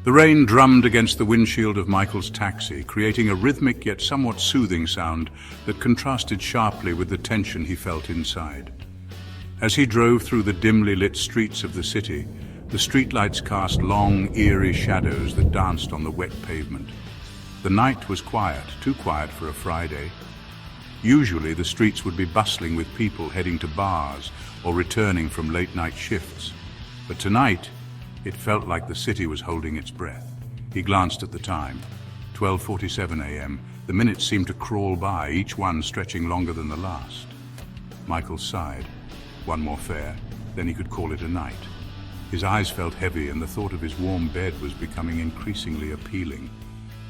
The rain drummed against the windshield of Michael's taxi, creating a rhythmic yet somewhat soothing sound that contrasted sharply with the tension he felt inside. As he drove through the dimly lit streets of the city, the streetlights cast long, eerie shadows that danced on the wet pavement. The night was quiet, too quiet for a Friday. Usually the streets would be bustling with people heading to bars or returning from late-night shifts. But tonight, it felt like the city was holding its breath. He glanced at the time. 12:47 a.m. The minutes seemed to crawl by, each one stretching longer than the last. Michael sighed. One more fare, then he could call it a night. His eyes felt heavy, and the thought of his warm bed was becoming increasingly appealing.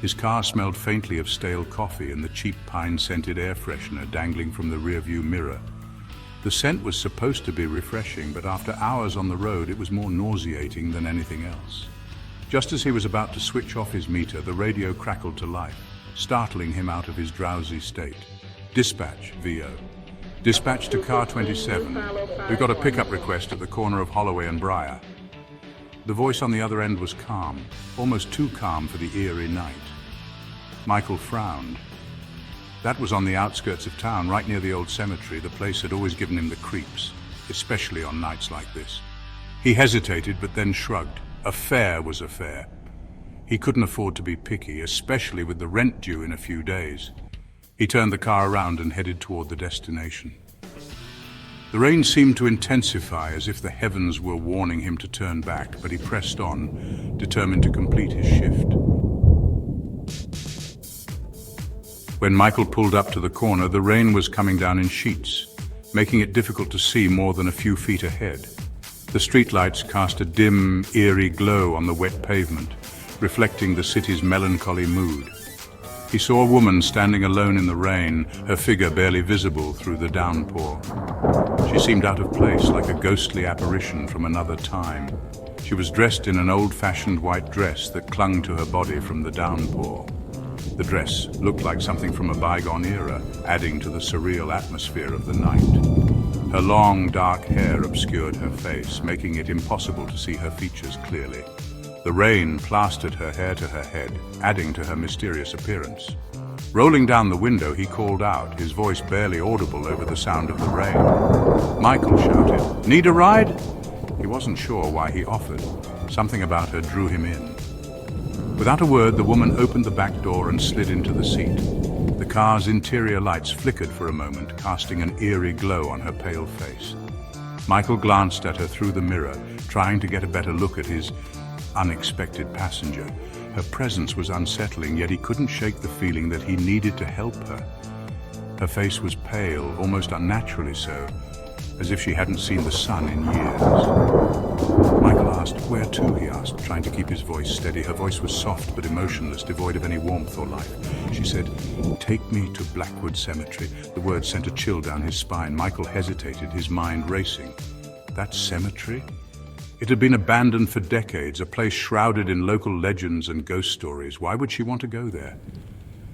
His car smelled faintly of stale coffee and the cheap pine-scented air freshener dangling from the rearview mirror. The scent was supposed to be refreshing, but after hours on the road, it was more nauseating than anything else. Just as he was about to switch off his meter, the radio crackled to life, startling him out of his drowsy state. Dispatch, VO. Dispatch to car 27. We've got a pickup request at the corner of Holloway and Briar. The voice on the other end was calm, almost too calm for the eerie night. Michael frowned. That was on the outskirts of town, right near the old cemetery. The place had always given him the creeps, especially on nights like this. He hesitated, but then shrugged. A fare was a fare. He couldn't afford to be picky, especially with the rent due in a few days. He turned the car around and headed toward the destination. The rain seemed to intensify, as if the heavens were warning him to turn back, but he pressed on, determined to complete his shift. When Michael pulled up to the corner, the rain was coming down in sheets, making it difficult to see more than a few feet ahead. The streetlights cast a dim, eerie glow on the wet pavement, reflecting the city's melancholy mood. He saw a woman standing alone in the rain, her figure barely visible through the downpour. She seemed out of place, like a ghostly apparition from another time. She was dressed in an old-fashioned white dress that clung to her body from the downpour. The dress looked like something from a bygone era, adding to the surreal atmosphere of the night. Her long, dark hair obscured her face, making it impossible to see her features clearly. The rain plastered her hair to her head, adding to her mysterious appearance. Rolling down the window, he called out, his voice barely audible over the sound of the rain. Michael shouted, "Need a ride?" He wasn't sure why he offered. Something about her drew him in. Without a word, the woman opened the back door and slid into the seat. The car's interior lights flickered for a moment, casting an eerie glow on her pale face. Michael glanced at her through the mirror, trying to get a better look at his unexpected passenger. Her presence was unsettling, yet he couldn't shake the feeling that he needed to help her. Her face was pale, almost unnaturally so, as if she hadn't seen the sun in years. Michael asked, "Where to?" he asked, trying to keep his voice steady. Her voice was soft but emotionless, devoid of any warmth or life. She said, "Take me to Blackwood Cemetery." The word sent a chill down his spine. Michael hesitated, his mind racing. That cemetery? It had been abandoned for decades, a place shrouded in local legends and ghost stories. Why would she want to go there?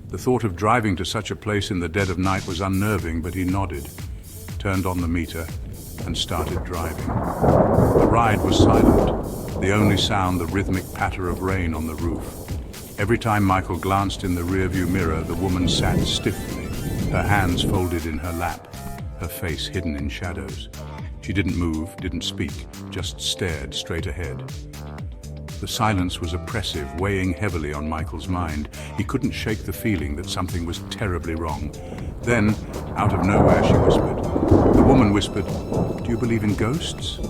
The thought of driving to such a place in the dead of night was unnerving, but he nodded, turned on the meter, and started driving. The ride was silent, the only sound the rhythmic patter of rain on the roof. Every time Michael glanced in the rearview mirror, the woman sat stiffly, her hands folded in her lap, her face hidden in shadows. She didn't move, didn't speak, just stared straight ahead. The silence was oppressive, weighing heavily on Michael's mind. He couldn't shake the feeling that something was terribly wrong. Then, out of nowhere, she whispered. The woman whispered, "Do you believe in ghosts?"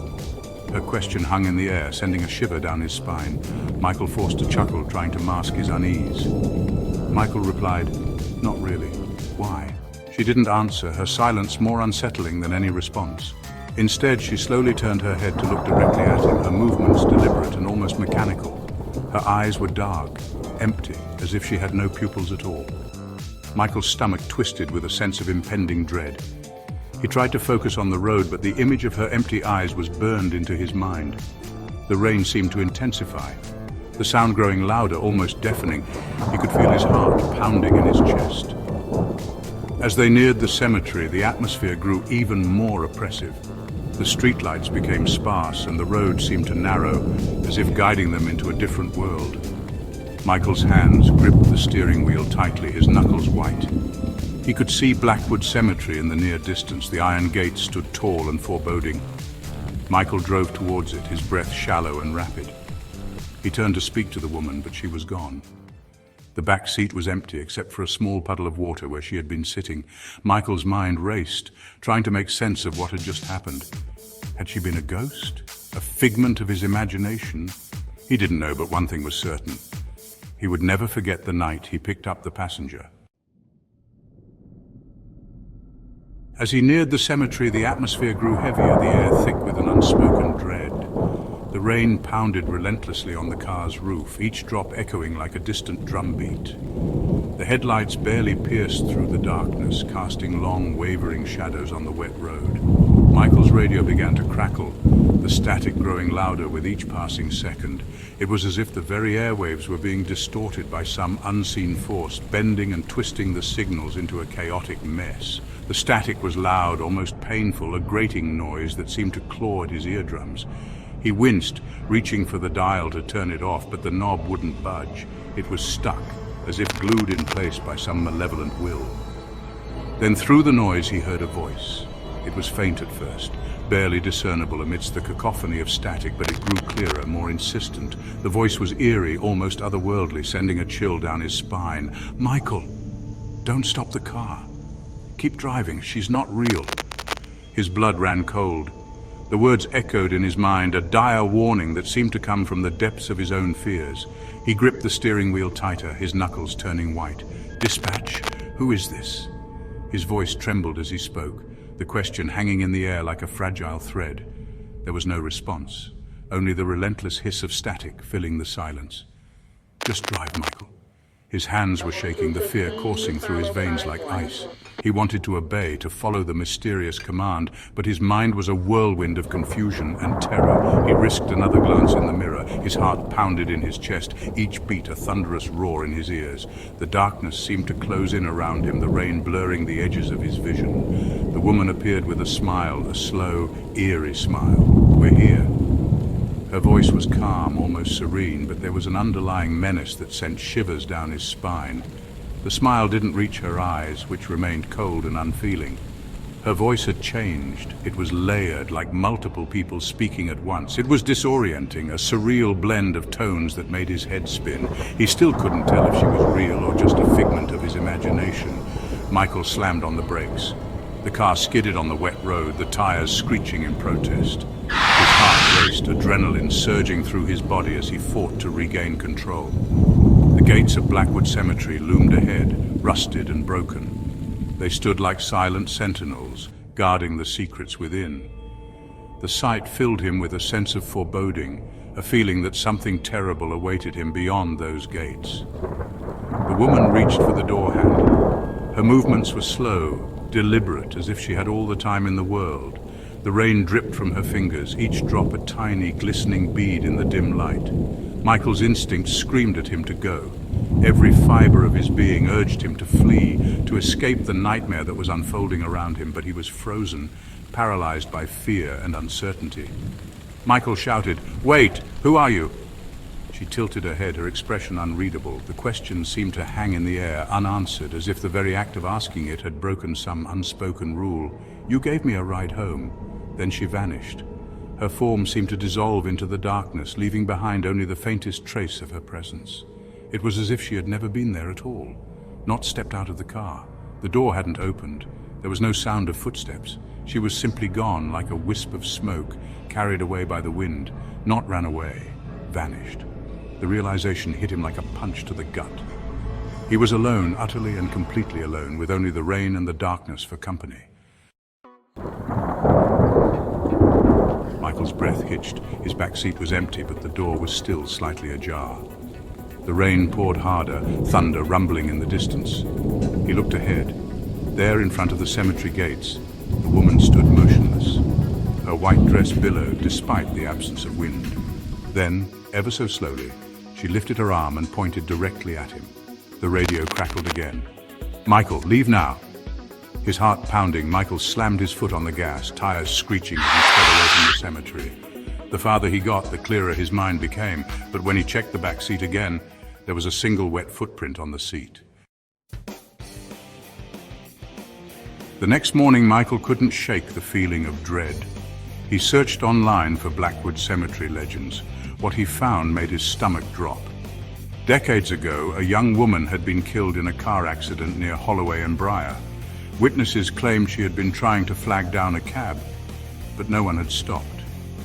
Her question hung in the air, sending a shiver down his spine. Michael forced a chuckle, trying to mask his unease. Michael replied, "Not really. Why?" She didn't answer, her silence more unsettling than any response. Instead, she slowly turned her head to look directly at him, her movements deliberate and almost mechanical. Her eyes were dark, empty, as if she had no pupils at all. Michael's stomach twisted with a sense of impending dread. He tried to focus on the road, but the image of her empty eyes was burned into his mind. The rain seemed to intensify, the sound growing louder, almost deafening. He could feel his heart pounding in his chest. As they neared the cemetery, the atmosphere grew even more oppressive. The streetlights became sparse and the road seemed to narrow, as if guiding them into a different world. Michael's hands gripped the steering wheel tightly, his knuckles white. He could see Blackwood Cemetery in the near distance. The iron gate stood tall and foreboding. Michael drove towards it, his breath shallow and rapid. He turned to speak to the woman, but she was gone. The back seat was empty, except for a small puddle of water where she had been sitting. Michael's mind raced, trying to make sense of what had just happened. Had she been a ghost? A figment of his imagination? He didn't know, but one thing was certain. He would never forget the night he picked up the passenger. As he neared the cemetery, the atmosphere grew heavier, the air thick with an unspoken dread. The rain pounded relentlessly on the car's roof, each drop echoing like a distant drumbeat. The headlights barely pierced through the darkness, casting long, wavering shadows on the wet road. Michael's radio began to crackle, the static growing louder with each passing second. It was as if the very airwaves were being distorted by some unseen force, bending and twisting the signals into a chaotic mess. The static was loud, almost painful, a grating noise that seemed to claw at his eardrums. He winced, reaching for the dial to turn it off, but the knob wouldn't budge. It was stuck, as if glued in place by some malevolent will. Then through the noise he heard a voice. It was faint at first, barely discernible amidst the cacophony of static, but it grew clearer, more insistent. The voice was eerie, almost otherworldly, sending a chill down his spine. "Michael, don't stop the car. Keep driving, she's not real." His blood ran cold. The words echoed in his mind, a dire warning that seemed to come from the depths of his own fears. He gripped the steering wheel tighter, his knuckles turning white. "Dispatch, who is this?" His voice trembled as he spoke, the question hanging in the air like a fragile thread. There was no response, only the relentless hiss of static filling the silence. "Just drive, Michael." His hands were shaking, the fear coursing through his veins like ice. He wanted to obey, to follow the mysterious command, but his mind was a whirlwind of confusion and terror. He risked another glance in the mirror. His heart pounded in his chest, each beat a thunderous roar in his ears. The darkness seemed to close in around him, the rain blurring the edges of his vision. The woman appeared with a smile, a slow, eerie smile. "We're here." Her voice was calm, almost serene, but there was an underlying menace that sent shivers down his spine. The smile didn't reach her eyes, which remained cold and unfeeling. Her voice had changed. It was layered, like multiple people speaking at once. It was disorienting, a surreal blend of tones that made his head spin. He still couldn't tell if she was real or just a figment of his imagination. Michael slammed on the brakes. The car skidded on the wet road, the tires screeching in protest. His heart raced, adrenaline surging through his body as he fought to regain control. The gates of Blackwood Cemetery loomed ahead, rusted and broken. They stood like silent sentinels, guarding the secrets within. The sight filled him with a sense of foreboding, a feeling that something terrible awaited him beyond those gates. The woman reached for the door handle. Her movements were slow, deliberate, as if she had all the time in the world. The rain dripped from her fingers, each drop a tiny, glistening bead in the dim light. Michael's instincts screamed at him to go. Every fiber of his being urged him to flee, to escape the nightmare that was unfolding around him, but he was frozen, paralyzed by fear and uncertainty. Michael shouted, "Wait! Who are you?" She tilted her head, her expression unreadable. The question seemed to hang in the air, unanswered, as if the very act of asking it had broken some unspoken rule. "You gave me a ride home." Then she vanished. Her form seemed to dissolve into the darkness, leaving behind only the faintest trace of her presence. It was as if she had never been there at all, not stepped out of the car. The door hadn't opened. There was no sound of footsteps. She was simply gone, like a wisp of smoke, carried away by the wind, not ran away, vanished. The realization hit him like a punch to the gut. He was alone, utterly and completely alone, with only the rain and the darkness for company. Michael's breath hitched. His back seat was empty, but the door was still slightly ajar. The rain poured harder, thunder rumbling in the distance. He looked ahead. There, in front of the cemetery gates, the woman stood motionless. Her white dress billowed despite the absence of wind. Then, ever so slowly, she lifted her arm and pointed directly at him. The radio crackled again. "Michael, leave now." His heart pounding, Michael slammed his foot on the gas, tires screeching as he sped away from the cemetery. The farther he got, the clearer his mind became, but when he checked the back seat again, there was a single wet footprint on the seat. The next morning, Michael couldn't shake the feeling of dread. He searched online for Blackwood Cemetery legends. What he found made his stomach drop. Decades ago, a young woman had been killed in a car accident near Holloway and Briar. Witnesses claimed she had been trying to flag down a cab, but no one had stopped.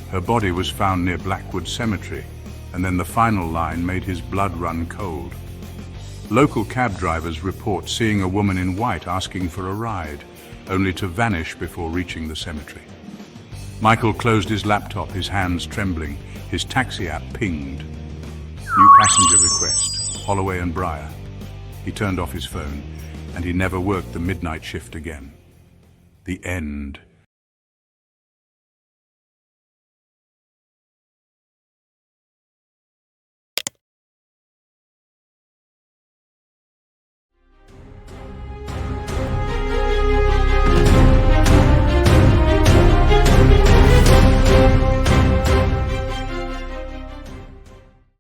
Her body was found near Blackwood Cemetery, and then the final line made his blood run cold. Local cab drivers report seeing a woman in white asking for a ride, only to vanish before reaching the cemetery. Michael closed his laptop, his hands trembling. His taxi app pinged. New passenger request, Holloway and Briar. He turned off his phone, and he never worked the midnight shift again. The end.